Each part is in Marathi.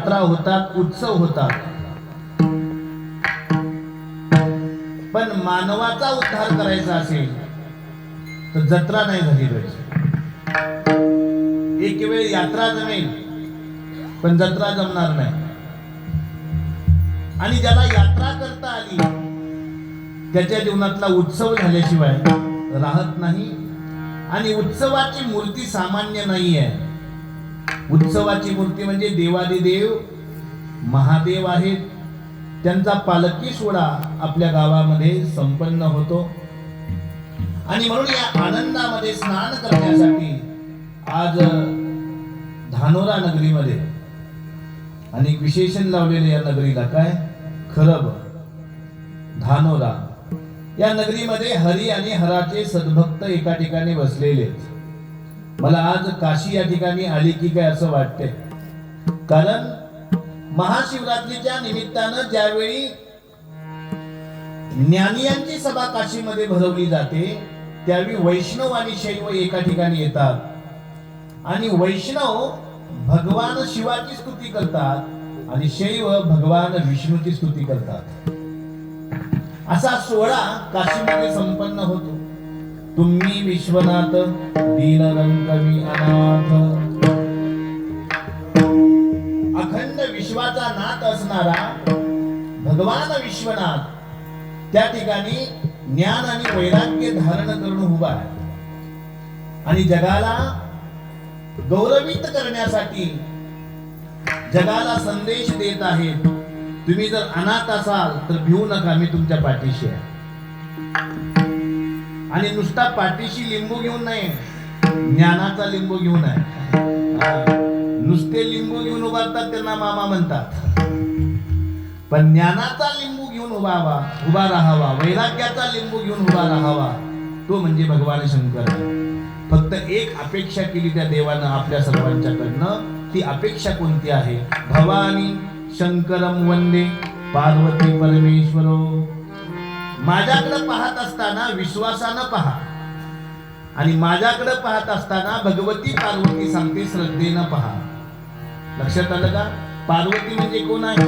यात्रा होतात, उत्सव होतात, पण मानवाचा उद्धार करायचा असेल तर जत्रा नाही झाली पाहिजे. एक वेळ यात्रा जमेल पण जत्रा जमणार नाही. आणि ज्याला यात्रा करता आली त्याच्या जीवनातला उत्सव झाल्याशिवाय राहत नाही. आणि उत्सवाची मूर्ती सामान्य नाही आहे. उत्सवाची मूर्ती म्हणजे देवादिदेव महादेव आहेत. त्यांचा पालखी सोहळा आपल्या गावामध्ये संपन्न होतो. आणि म्हणून या आनंदामध्ये स्नान करण्यासाठी आज धानोरा नगरीमध्ये अनेक विशेषण लावलेले या नगरीला. काय खरब धानोरा या नगरीमध्ये हरी आणि हराचे सद्भक्त एका ठिकाणी बसलेले. मला आज काशी या ठिकाणी आली की काय असं वाटते. कारण महाशिवरात्रीच्या निमित्तानं ज्यावेळी ज्ञानियांची सभा काशीमध्ये भरवली जाते त्यावेळी वैष्णव आणि शैव एका ठिकाणी येतात. आणि वैष्णव भगवान शिवाची स्तुती करतात आणि शैव भगवान विष्णूची स्तुती करतात. असा सोहळा काशीमध्ये संपन्न होतो. तुम्ही विश्वनाथ दीनरंकवी अनाथ. अखंड विश्वाचा नाथ असणारा भगवान विश्वनाथ त्या ठिकाणी ज्ञान आणि वैराग्य धारण करून उभा आहे. आणि जगाला गौरवित करण्यासाठी जगाला संदेश देत आहेत. तुम्ही जर अनाथ असाल तर भिवू नका, मी तुमच्या पाठीशी आहे. आणि नुसता पाठीशी लिंबू घेऊन नाही, ज्ञानाचा लिंबू घेऊन आहे. नुसते लिंबू घेऊन उभारतात त्यांना मामा म्हणतात, पण ज्ञानाचा लिंबू घेऊन उभा राहावा, वैराग्याचा लिंबू घेऊन उभा राहावा, तो म्हणजे भगवान शंकर आहे. फक्त एक अपेक्षा केली त्या देवानं आपल्या सर्वांच्याकडनं. ती अपेक्षा कोणती आहे? भवानी शंकरम वंदे पार्वती परमेश्वरो. माझ्याकडे पाहत असताना विश्वासानं पहा आणि माझ्याकडे पाहत असताना भगवती पार्वती सांगते श्रद्धेनं पहा. लक्षात आलं का? पार्वती म्हणजे कोण आहे?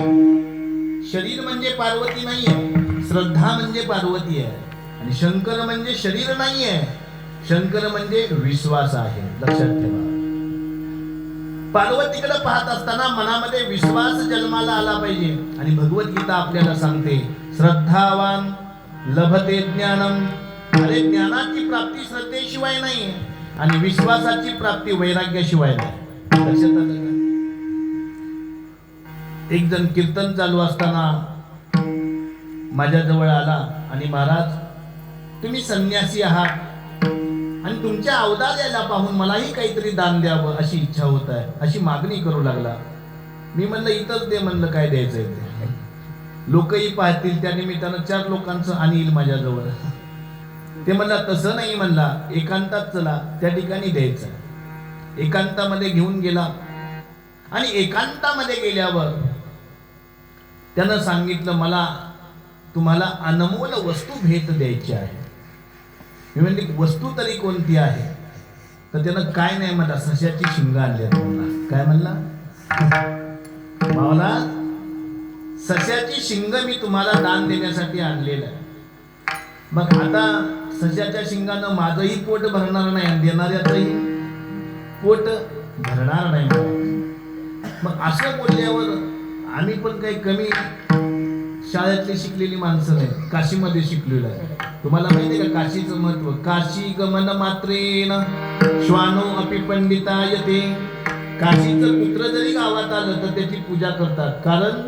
शरीर म्हणजे पार्वती नाहीये, श्रद्धा म्हणजे पार्वती आहे. आणि शंकर म्हणजे शरीर नाहीये, शंकर म्हणजे विश्वास आहे. लक्षात ठेवा. पार्वतीकडे पाहत असताना मनामध्ये विश्वास जन्माला आला पाहिजे. आणि भगवद्गीता आपल्याला सांगते श्रद्धावान लभते ज्ञानम. अरे ज्ञानाची प्राप्ती श्रद्धेशिवाय नाही आणि विश्वासाची प्राप्ती वैराग्याशिवाय नाही. लक्षात आलं का? एक जण कीर्तन चालू असताना माझ्या जवळ आला आणि महाराज तुम्ही संन्यासी आहात आणि तुमच्या औदार्याला पाहून मलाही काहीतरी दान द्यावं अशी इच्छा होत आहे, अशी मागणी करू लागला. मी म्हणलं इथंच दे, म्हणलं काय द्यायचंय ते. लोकही पाहतील, त्या निमित्तानं 4 लोकांचं आणि येईल माझ्याजवळ. ते म्हणला तसं नाही, म्हणला एकांतात चला, त्या ठिकाणी द्यायचं. एकांतामध्ये घेऊन गेला आणि एकांतामध्ये गेल्यावर त्यानं सांगितलं मला तुम्हाला अनमोल वस्तू भेट द्यायची आहे. मी म्हणले वस्तू तरी कोणती आहे? तर त्यानं काय नाही म्हणला, सश्याची शिंग आणली. काय म्हणला? मावला सश्याची शिंग मी तुम्हाला दान देण्यासाठी आणलेलं आहे. मग आता सश्याच्या शिंगानं माझंही पोट भरणार नाही आणि देणाऱ्याचंही पोट भरणार नाही. मग असं बोलल्यावर आम्ही पण काही कमी शाळेतली शिकलेली माणसं नाही, काशीमध्ये शिकलेलं आहे. तुम्हाला माहिती आहे का काशीचं महत्व? काशी गमन मात्रेन श्वानो अपि पंडितायते. काशीचं पुत्र जरी गावात आलं तर त्याची पूजा करतात, कारण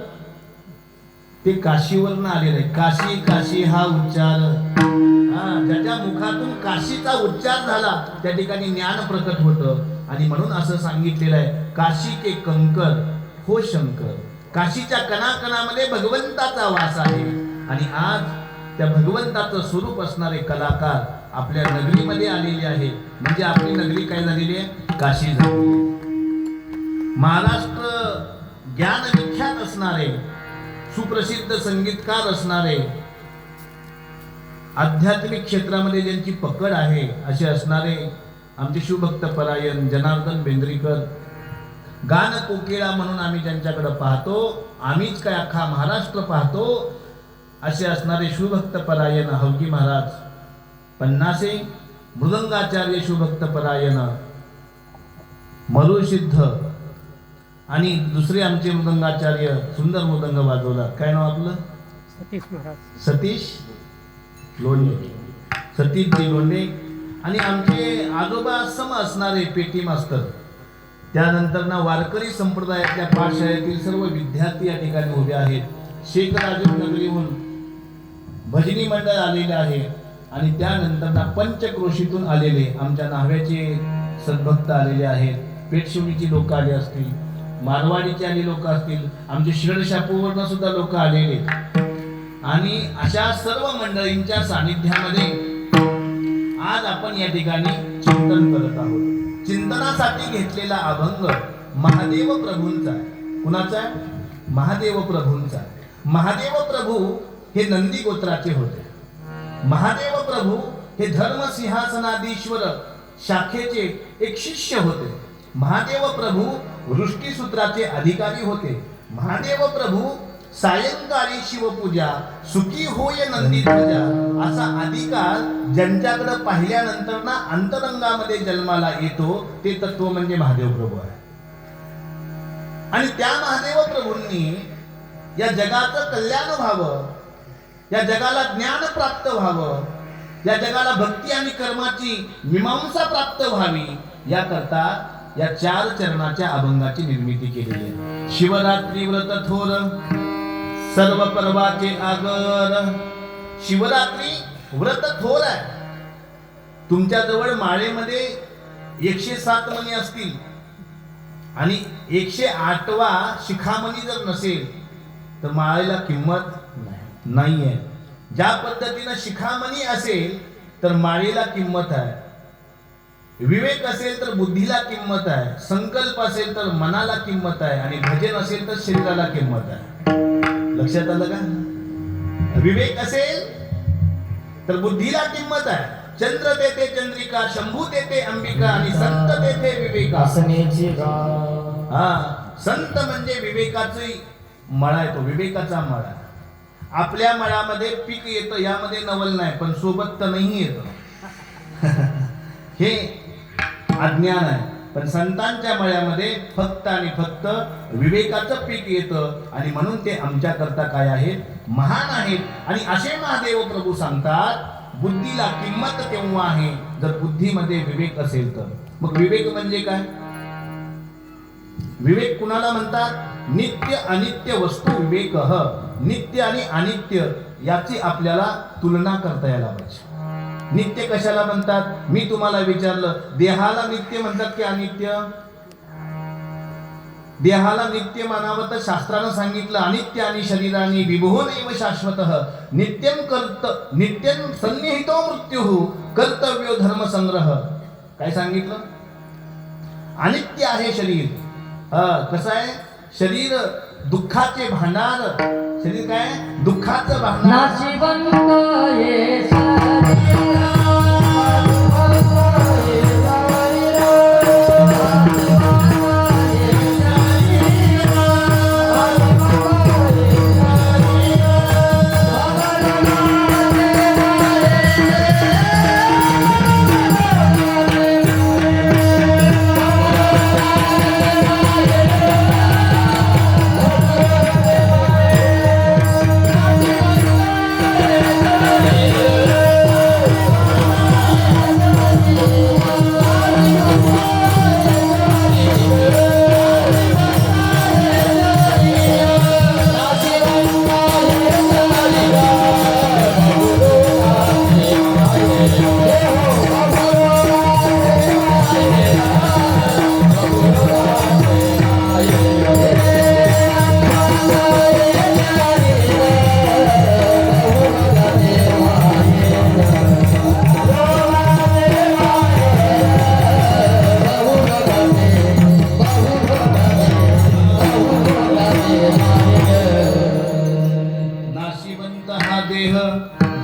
ते काशीवरनं आलेलं आहे. काशी काशी हा उच्चार, ज्याच्या मुखातून काशीचा उच्चार झाला त्या ठिकाणी ज्ञान प्रकट होतं. आणि म्हणून असं सांगितलेलं आहे काशी के कंकर हो शंकर. काशीच्या कणाकणामध्ये भगवंताचा वास आहे. आणि आज त्या भगवंताचं स्वरूप असणारे कलाकार आपल्या नगरीमध्ये आलेले आहेत. म्हणजे आपली नगरी काय झालेली आहे? काशी झाली. महाराष्ट्र ज्ञान विख्यात असणारे, सुप्रसिद्ध संगीतकार असणारे, आध्यात्मिक क्षेत्रामध्ये ज्यांची पकड आहे असे असणारे आमचे शिवभक्त परायण जनार्दन बेंद्रीकर गान कोकिळा म्हणून आम्ही ज्यांच्याकडे पाहतो, आम्हीच काय अख्खा महाराष्ट्र पाहतो, असे असणारे शिवभक्त परायण हवकी महाराज 50 मृदंगाचार्य शिवभक्त परायण मरुसिद्ध आणि दुसरे आमचे मृदंगाचार्य सुंदर मृदंग वाजवला. काय नाव आपलं? सतीश महाराज. सतीश लोंढे, सतीशजी लोंढे. आणि आमचे आजोबा सम असणारे पेटी मास्तर. त्यानंतर ना वारकरी संप्रदायातल्या पाठशाळेतील सर्व विद्यार्थी या ठिकाणी उभे आहेत. शेखराजूर नगरीहून भजनी मंडळ आलेले आहे आणि त्यानंतर ना पंचक्रोशीतून आलेले आमच्या न्हाव्याचे सद्भक्त आलेले आहेत. पेठशिवणीची लोक आले असतील, मारवाडीचे आले लोक असतील, आमचे शिरडशापूरवरनं सुद्धा लोक आलेले. आणि अशा सर्व मंडळींच्या सानिध्यामध्ये आज आपण या ठिकाणी चिंतन करत आहोत. चिंतनासाठी घेतलेला अभंग महादेव प्रभूंचा आहे. कुणाचा आहे? महादेव प्रभूंचा. महादेव प्रभू हे नंदी गोत्राचे होते. महादेव प्रभू हे धर्मसिंहासनाधीश्वर शाखेचे एक शिष्य होते. महादेव प्रभू वृष्टीसूत्राचे अधिकारी होते. महादेव प्रभू सायंकाळी शिवपूजा सुखी होय नंदी ध्वजा असा अधिकार ज्यांच्याकडे पाहिल्यानंतर ना अंतरंगामध्ये जन्माला येतो ते तत्व म्हणजे महादेव प्रभू आहे. आणि त्या महादेव प्रभूंनी या जगाचं कल्याण व्हावं, या जगाला ज्ञान प्राप्त व्हावं, या जगाला भक्ती आणि कर्माची मीमांसा प्राप्त व्हावी याकरता या 4 चरणाच्या अभंगाची निर्मिती केलेली आहे. शिवरात्री व्रत थोर सर्व पर्वाचे आगर. शिवरात्री व्रत थोर आहे. तुमच्या जवळ माळेमध्ये 107 मणी असतील आणि 108वा शिखामणी जर नसेल तर माळेला किंमत नाहीये. ज्या पद्धतीनं शिखामणी असेल तर माळेला किंमत आहे, विवेक असेल तर बुद्धीला किंमत आहे, संकल्प असेल तर मनाला किंमत आहे आणि भजन असेल तर शरीराला किंमत आहे. लक्षात आलं का? विवेक असेल तर बुद्धीला किंमत आहे. चंद्र तेथे चंद्रिका, शंभू तेथे अंबिका आणि संत तेथे विवेका. संत म्हणजे विवेकाची मळा येतो, विवेकाचा मळा. आपल्या मळामध्ये पीक येतं, यामध्ये नवल नाही, पण सोबत तर नाही येत. हे अज्ञान आहे. पण संतांच्या मळ्यामध्ये फक्त आणि फक्त विवेकाचं पीक येतं आणि म्हणून ते आमच्या करता काय आहेत? महान आहेत. आणि असे महादेव प्रभू सांगतात बुद्धीला किंमत तेव्हा आहे जर बुद्धीमध्ये विवेक असेल तर. मग विवेक म्हणजे काय? विवेक कुणाला म्हणतात? नित्य अनित्य वस्तू विवेक. नित्य आणि अनित्य याची आपल्याला तुलना करता यायला पाहिजे. नित्य कशाला म्हणतात? मी तुम्हाला विचारलं, देहाला नित्य म्हणतात की अनित्य? देहाला नित्य मानावं तर शास्त्रानं सांगितलं अनित्य आणि शरीराने विभो नैव शाश्वतः नित्यं सन्निहितो मृत्युः कर्तव्यो धर्म संग्रह. काय सांगितलं? अनित्य आहे शरीर. कसं आहे? शरीर दुःखाचे भांडार. शरीर काय? दुःखाचं भांडार.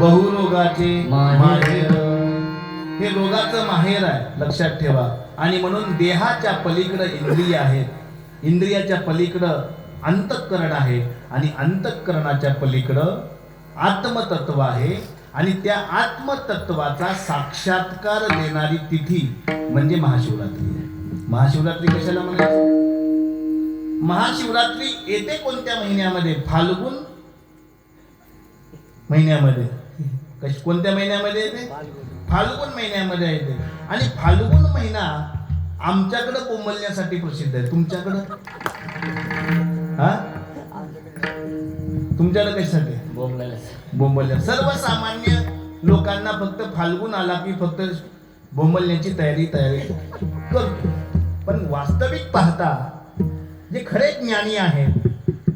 बहुरोगाचे माहेर. हे रोगाचं माहेर आहे, लक्षात ठेवा. आणि म्हणून देहाच्या पलीकडे इंद्रिय आहेत इंद्रियाच्या पलीकडं अंतःकरण आहे आणि अंतःकरणाच्या पलीकडं आत्मतत्व आहे आणि त्या आत्मतत्वाचा साक्षात्कार देणारी तिथी म्हणजे महाशिवरात्री आहे. महाशिवरात्री कशाला म्हणायचं? महाशिवरात्री येते कोणत्या महिन्यामध्ये? फाल्गुन महिन्यामध्ये. कोणत्या महिन्यामध्ये येते? फाल्गुन महिन्यामध्ये येते. आणि फाल्गुन महिना आमच्याकडे बोंबलण्यासाठी प्रसिद्ध आहे. तुमच्याकडं हा तुमच्याकडे कशासाठी? बोंबलण्या. सर्वसामान्य लोकांना फक्त फाल्गुन आला की फक्त बोंबलण्याची तयारी करतो. पण वास्तविक पाहता जे खरे ज्ञानी आहेत,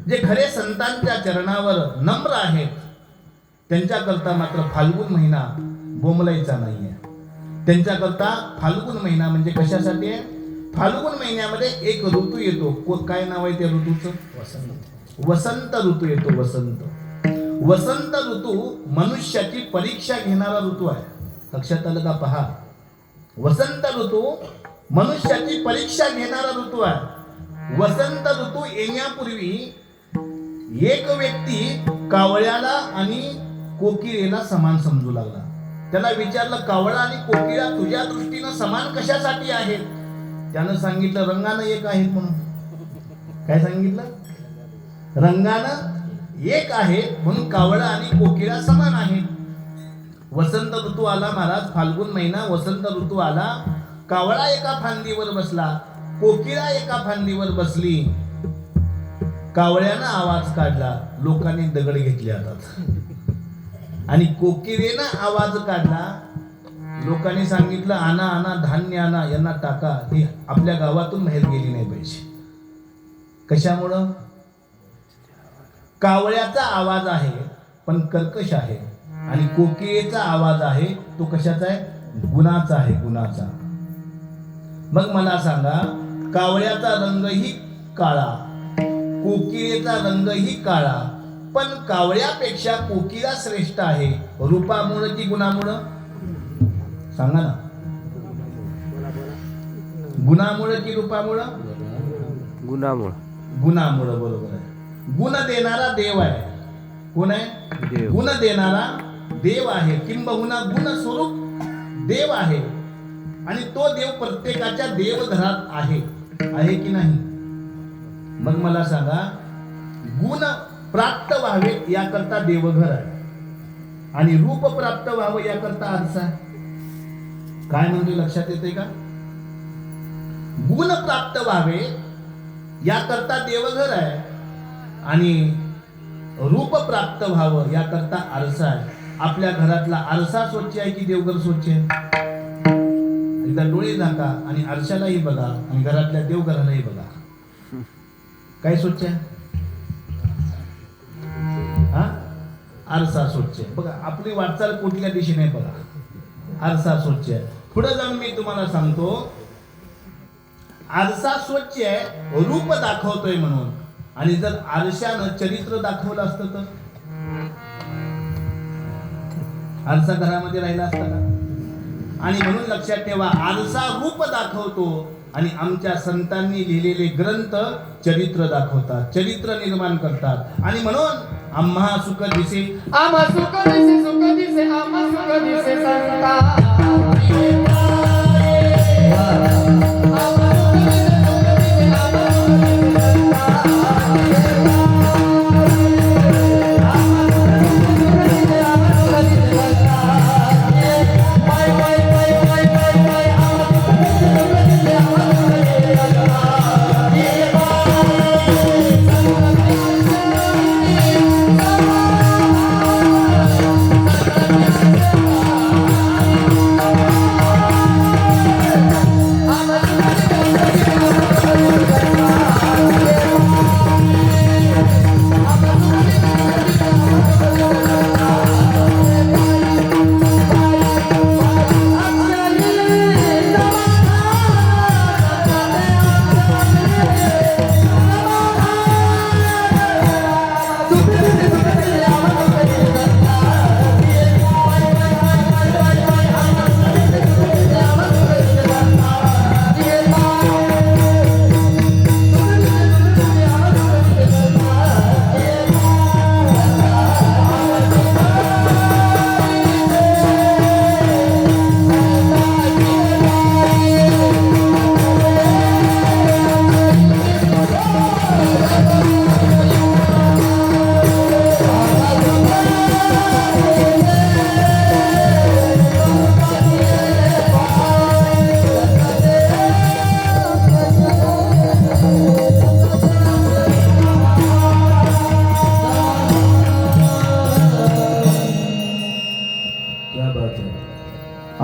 जे खरे संतांच्या चरणावर नम्र आहेत, त्यांच्याकरता मात्र फाल्गुन महिना बोंबलायचा नाहीये. त्यांच्याकरता फाल्गुन महिना म्हणजे कशासाठी आहे? फाल्गुन महिन्यामध्ये एक ऋतू येतो. काय नाव आहे त्या ऋतूचं? वसंत ऋतू येतो. वसंत ऋतू मनुष्याची परीक्षा घेणारा ऋतू आहे. लक्षात आलं का? पहा, वसंत ऋतू मनुष्याची परीक्षा घेणारा ऋतू आहे. वसंत ऋतू येण्यापूर्वी एक व्यक्ती कावळ्याला आणि कोकिळेला समान समजू लागला. त्याला विचारलं, कावळा आणि कोकिळा तुझ्या दृष्टीनं समान कशासाठी आहेत? त्यानं सांगितलं, रंगानं एक आहेत म्हणून. काय सांगितलं? रंगानं एक आहे म्हणून कावळा आणि कोकिळा समान आहेत. वसंत ऋतू आला महाराज, फाल्गुन महिना वसंत ऋतू आला. कावळा एका फांदीवर बसला, कोकिळा एका फांदीवर बसली. कावळ्यानं आवाज काढला, लोकांनी दगड घेतले हातात. आणि कोकिळेनं आवाज काढला, लोकांनी सांगितलं, आणा आणा धान्य आणा, यांना टाका, हे आपल्या गावातून बाहेर गेली नाही पाहिजे. कशामुळं? कावळ्याचा आवाज आहे पण कर्कश आहे आणि कोकिळेचा आवाज आहे तो कशाचा आहे? गुणाचा आहे, गुणाचा. मग मला सांगा, कावळ्याचा रंगही काळा, कोकिळेचा रंगही काळा, पण कावळ्यापेक्षा कोकिळा श्रेष्ठ आहे. रूपामुळं की गुणामुळं? सांगा ना. गुणामुळं की रूपामुळं? गुणामुळं. बरोबर आहे. गुण देणारा देव आहे. कोण आहे? गुण देणारा देव आहे, किंबहुना गुण स्वरूप देव आहे. आणि तो देव प्रत्येकाच्या देवघरात आहे की नाही? मग मला सांगा, गुण प्राप्त व्हावे याकरता देवघर आहे आणि रूप प्राप्त व्हावं याकरता आरसा आहे. काय म्हणजे लक्षात येते का? गुण प्राप्त व्हावे याकरता देवघर आहे आणि रूप प्राप्त व्हावं याकरता आरसा आहे. आपल्या घरातला आरसा स्वच्छ आहे की देवघर स्वच्छ आहे? एकदा डोळे झाका आणि आरशालाही बघा आणि घरातल्या देवघरालाही बघा. काय स्वच्छ आहे? हा, आरसा स्वच्छ आहे. बघा, आपली वाटचाल कुठल्या दिशेने बघा, आरसा स्वच्छ आहे. पुढे जाऊन मी तुम्हाला सांगतो, आरसा स्वच्छ आहे रूप दाखवतोय म्हणून. आणि जर आरशानं चरित्र दाखवलं असतं तर आरसा घरामध्ये राहिला असता का? आणि म्हणून लक्षात ठेवा, आरसा रूप दाखवतो आणि आमच्या संतांनी लिहिलेले ग्रंथ चरित्र दाखवतात, चरित्र निर्माण करतात. आणि म्हणून आम्हा सुख दिसे, आम्हा सुख दिसे, सुख दिसे, आम्हा सुख दिसे संता.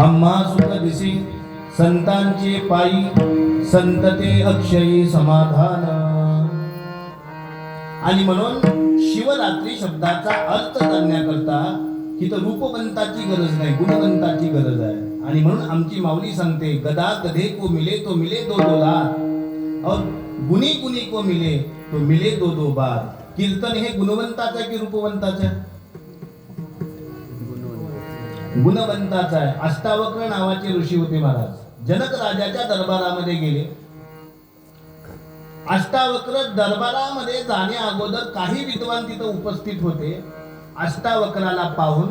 आम्हा सुख दिसे संतांचे पायी संतते अक्षयी समाधान. आणि म्हणून शिवरात्री शब्दाचा अर्थ जाणण्याकरता इथं रूपवंताची गरज नाही, गुणवंताची गरज आहे. आणि म्हणून आमची माऊली सांगते, गदा गधे को मिले तो मिले दो दो लाख और गुणी गुणी को मिले तो मिले दो दो बार. कीर्तन हे गुणवंताचं आहे की रूपवंताचं आहे? गुणवंताचं आहे. अष्टावक्र नावाचे ऋषी होते महाराज. जनक राजाच्या दरबारामध्ये गेले. अष्टावक्र दरबारामध्ये जाण्या अगोदर काही विद्वान तिथं उपस्थित होते. अष्टावक्राला पाहून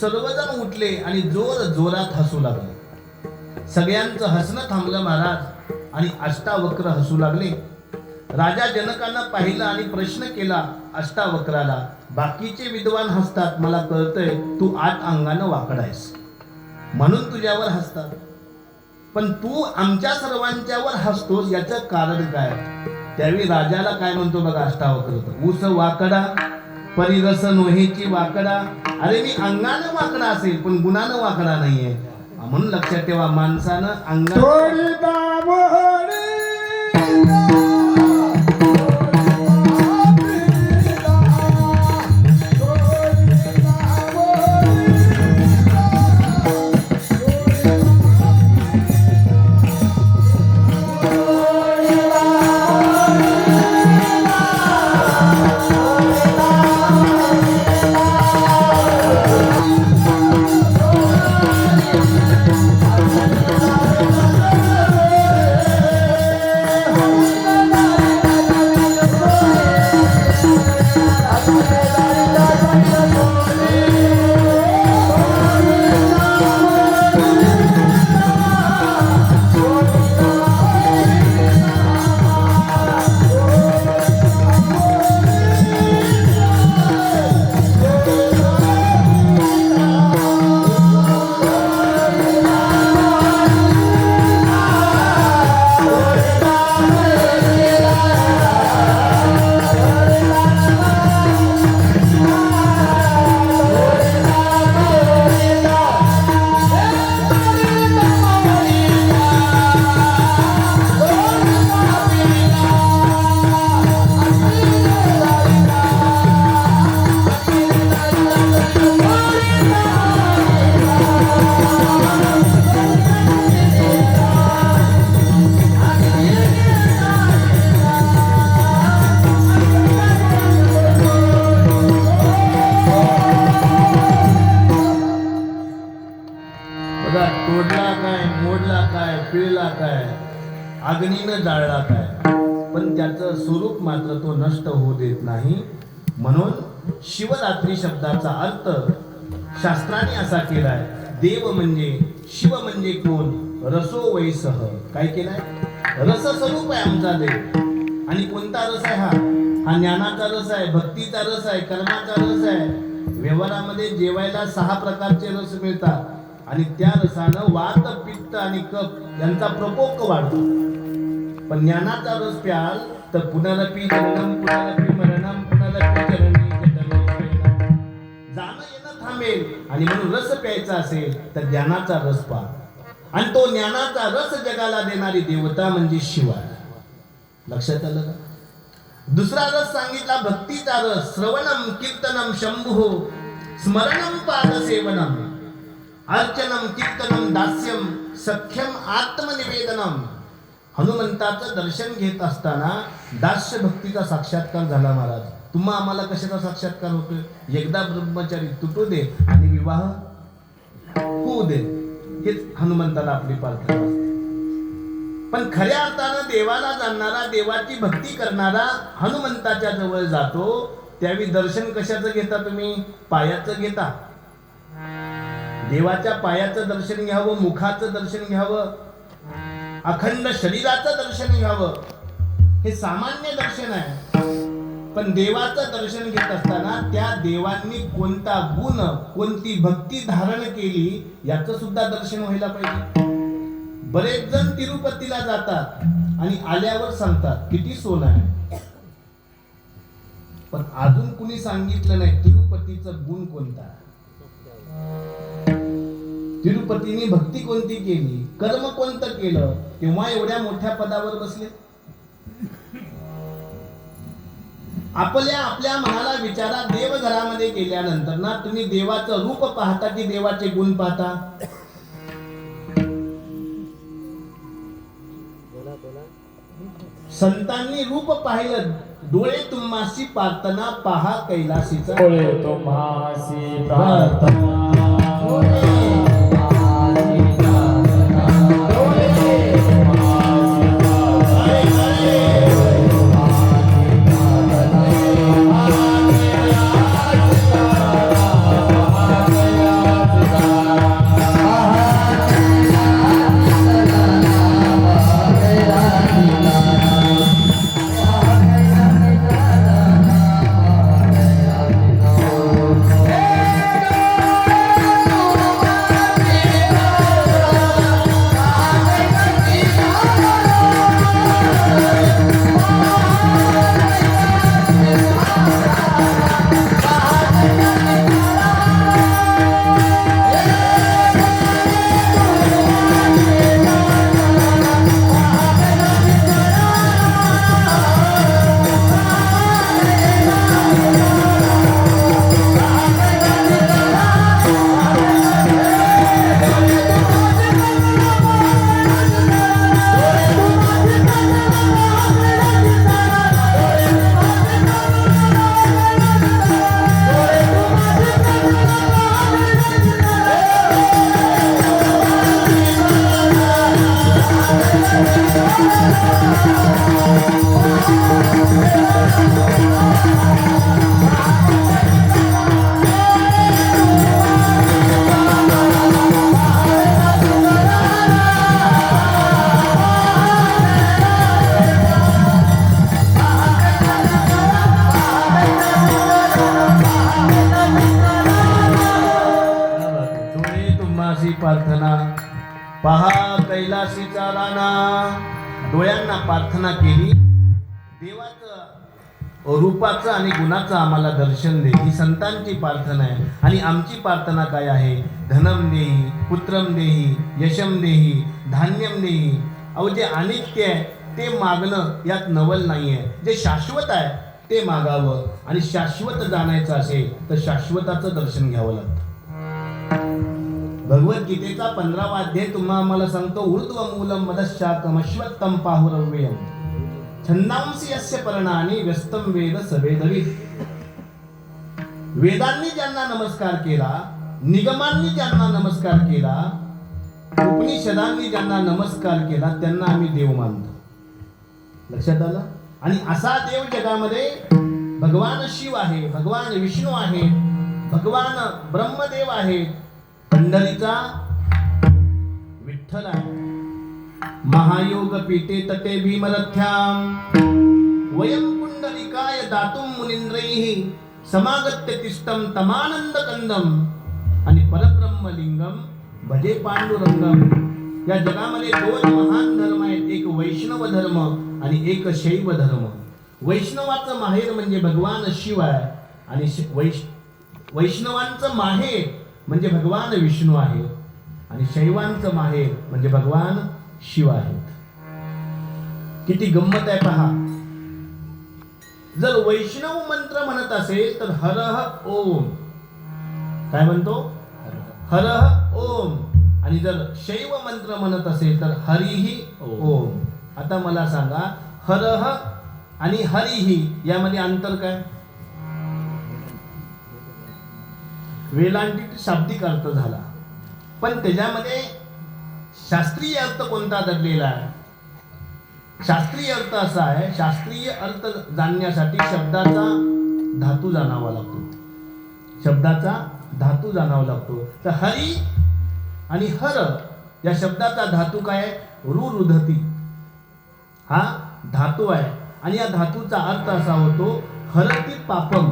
सर्वजण उठले आणि जोर जोरात हसू लागले. सगळ्यांचं हसणं थांबलं महाराज आणि अष्टावक्र हसू लागले. राजा जनकांना पाहिलं आणि प्रश्न केला अष्टावक्राला, बाकीचे विद्वान हसतात, मला कळतंय तू 8 अंगानं वाकड आहेस म्हणून तुझ्यावर हसतात, पण तू आमच्या सर्वांच्यावर हसतोस, याचं कारण काय? त्यावेळी राजाला काय म्हणतो बघा अष्टावक्र, ऊस वाकडा परिरस नोहेची वाकडा. अरे मी अंगानं वाकडा असेल पण गुणानं वाकडा नाहीये. म्हणून लक्षात ठेवा, माणसानं तोडला काय, मोडला काय, पिळला काय, अग्नीनं जाळला काय, पण त्याचं स्वरूप मात्र तो नष्ट होऊ देत नाही. म्हणून शिवरात्री शब्दाचा अर्थ शास्त्राने असा केलाय, देव म्हणजे शिव म्हणजे कोण? रसो वैसह. काय केलाय? रसस्वरूप आहे आमचा देव. आणि कोणता रस आहे? हा ज्ञानाचा रस आहे, भक्तीचा रस आहे, कर्माचा रस आहे. व्यवहारामध्ये जेवायला 6 प्रकारचे रस मिळतात आणि त्या रसानं वात, पित्त आणि कफ यांचा प्रकोप वाढतो. पण ज्ञानाचा रस प्याल तर पुनरपि जननम पुनरपि मरणम पुनरपि जननी जठरे. जाणं येणं थांबेल. आणि म्हणून रस प्यायचा असेल तर ज्ञानाचा रस पा. आणि तो ज्ञानाचा रस जगाला देणारी देवता म्हणजे शिव आहे. लक्षात आलं का? दुसरा रस सांगितला भक्तीचा रस. श्रवणम कीर्तनम शंभो स्मरणम पादसेवनम अर्चनम कीर्तनम दास्यम सख्यम आत्मनिवेदनम. हनुमंताचं दर्शन घेत असताना दास्य भक्तीचा साक्षात्कार झाला महाराज. तुम्हा आम्हाला कशाचा साक्षात्कार होतोय? एकदा ब्रह्मचारी तुटू दे आणि विवाह होऊ दे, हेच हनुमंताला आपली प्रार्थना असते. पण खऱ्या अर्थानं देवाला जाणणारा, देवाची भक्ती करणारा हनुमंताच्या जवळ जातो. त्यावेळी दर्शन कशाचं घेता तुम्ही? पायाचं घेता. देवाच्या पायाचं दर्शन घ्यावं, मुखाचं दर्शन घ्यावं, अखंड शरीराचं दर्शन घ्यावं. हे सामान्य दर्शन आहे. पण देवाचं दर्शन घेत असताना त्या देवांनी कोणता गुण, कोणती भक्ती धारण केली याचं सुद्धा दर्शन व्हायला पाहिजे. बरेच जण तिरुपतीला जातात आणि आल्यावर सांगतात किती सोनं आहे, पण अजून कुणी सांगितलं नाही तिरुपतीचं गुण कोणता. तिरुपतीने भक्ती कोणती केली, कर्म कोणतं केलं, तेव्हा एवढ्या मोठ्या पदावर बसले. आपल्या मनाला विचारा, देवघरामध्ये गेल्यानंतर ना तुम्ही देवाचं रूप पाहता की देवाचे गुण पाहता? संतांनी रूप पाहिलं. डोळे तुम्हासी प्रार्थना पहा कैलासीचा. डोळे तुम्हासी प्रार्थना, डोळे तुम्हासी प्रार्थना, डोळे तुम्हासी प्रार्थना पहा कैलासीचा राणा. डोळ्यांना प्रार्थना केली, देवाचं रूपाचं आणि गुणाचं आम्हाला दर्शन दे, ही संतांची प्रार्थना आहे. आणि आमची प्रार्थना काय आहे? धनम देही, पुत्रम देही, यशम देही, धान्यम देही. अहो जे अनित्य आहे ते मागणं यात नवल नाही आहे. जे शाश्वत आहे ते मागावं. आणि शाश्वत जाणायचं असेल तर शाश्वताचं दर्शन घ्यावं लागतं. भगवद्गीतेचा 15वा अध्याय तुम्हाला सांगतो, ऊर्ध्व मूलम मदशाकम अश्वत्थम पाहुरव्यम छंदांसी यस्य पर्णानि व्यस्तम वेद सवेदविद. वेदांनी ज्यांना नमस्कार केला, निगमांनी ज्यांना नमस्कार केला, उपनिषदांनी ज्यांना नमस्कार केला, त्यांना आम्ही देव मानतो. लक्षात आलं? आणि असा देव जगामध्ये भगवान शिव आहे, भगवान विष्णू आहे, भगवान ब्रह्मदेव आहे, पंढरीचा विठ्ठल आहे. महायोग पीठे तटे भीमरथ्याम वयम पुंडलिकाय दातुम मुनींद्रैः समागत्य तिष्ठम तमानंद कंदम. आणि परब्रह्म लिंगम भजे पांडुरंगम. या जगामध्ये दोन महान धर्म आहेत, एक वैष्णव धर्म आणि एक शैव धर्म. वैष्णवाचं माहेर म्हणजे भगवान शिव आहे आणि वैष्णवांचं माहेर म्हणजे भगवान विष्णू आहे आणि शैवांचं माहेर म्हणजे भगवान शिव आहेत. किती गंमत आहे पहा. जर वैष्णव मंत्र म्हणत असेल तर हरह ओम, काय म्हणतो? हरह ओम. आणि जर शैव मंत्र म्हणत असेल तर हरिही ओम. आता मला सांगा, हरह आणि हरिही यामध्ये अंतर काय? वेलांटी शाब्दिक अर्थ झाला, पण त्याच्यामध्ये शास्त्रीय अर्थ कोणता दडलेला आहे? शास्त्रीय अर्थ असा आहे, शास्त्रीय अर्थ जाणण्यासाठी शब्दाचा धातू जाणावा लागतो. शब्दाचा धातू जाणावा लागतो. तर हरी आणि हर या शब्दाचा धातू काय आहे? रुरुधती हा धातू आहे. आणि या धातूचा अर्थ असा होतो हरती पापम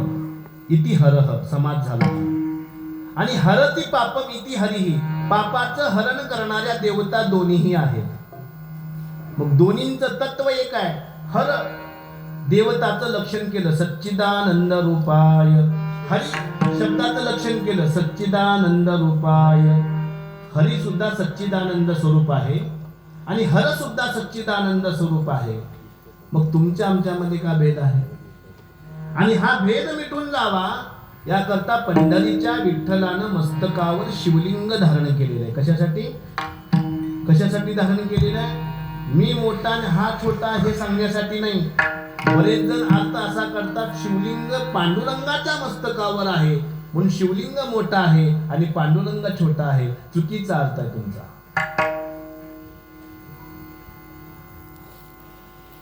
इति हरह, समाज झाला. आणि हरती पापम इति हरिही, पापाचं हरण करणाऱ्या देवता दोन्हीही आहेत. मग दोन्हींचं तत्व एक आहे. हर देवताचं लक्षण केलं सच्चिदानंद रूपाय, हरी शब्दाचं लक्षण केलं सच्चिदानंद रूपाय. हरी सुद्धा सच्चिदानंद स्वरूप आहे आणि हर सुद्धा सच्चिदानंद स्वरूप आहे. मग तुमच्या आमच्यामध्ये का भेद आहे? आणि हा भेद मिटून जावा याकरता पंढरीच्या विठ्ठलानं मस्तकावर शिवलिंग धारण केलेलं आहे. कशासाठी? कशासाठी धारण केलेलं आहे? मी मोठा आणि हा छोटा हे सांगण्यासाठी नाही. बरेच जण अर्थ असा करतात शिवलिंग पांडुरंगाच्या मस्तकावर आहे म्हणून शिवलिंग मोठा आहे आणि पांडुरंग छोटा आहे. चुकीचा अर्थ आहे तुमचा.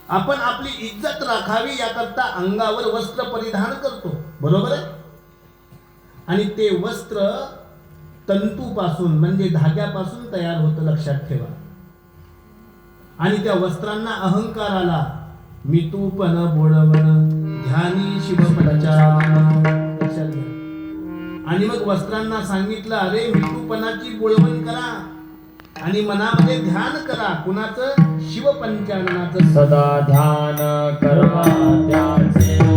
आपण आपली इज्जत राखावी याकरता अंगावर वस्त्र परिधान करतो, बरोबर आहे? आणि ते वस्त्र तंतूपासून म्हणजे धाग्यापासून तयार होतं, लक्षात ठेवा. आणि त्या वस्त्रांना अहंकार आला. मितूपन बोडवन ध्यानी शिवपदाच्या, लक्षात घ्या. आणि मग वस्त्रांना सांगितलं, अरे मितूपणाची बोळवण करा आणि मनामध्ये ध्यान करा. कुणाचं? शिवपंचाननाचं. सदा ध्यान करवा त्याचे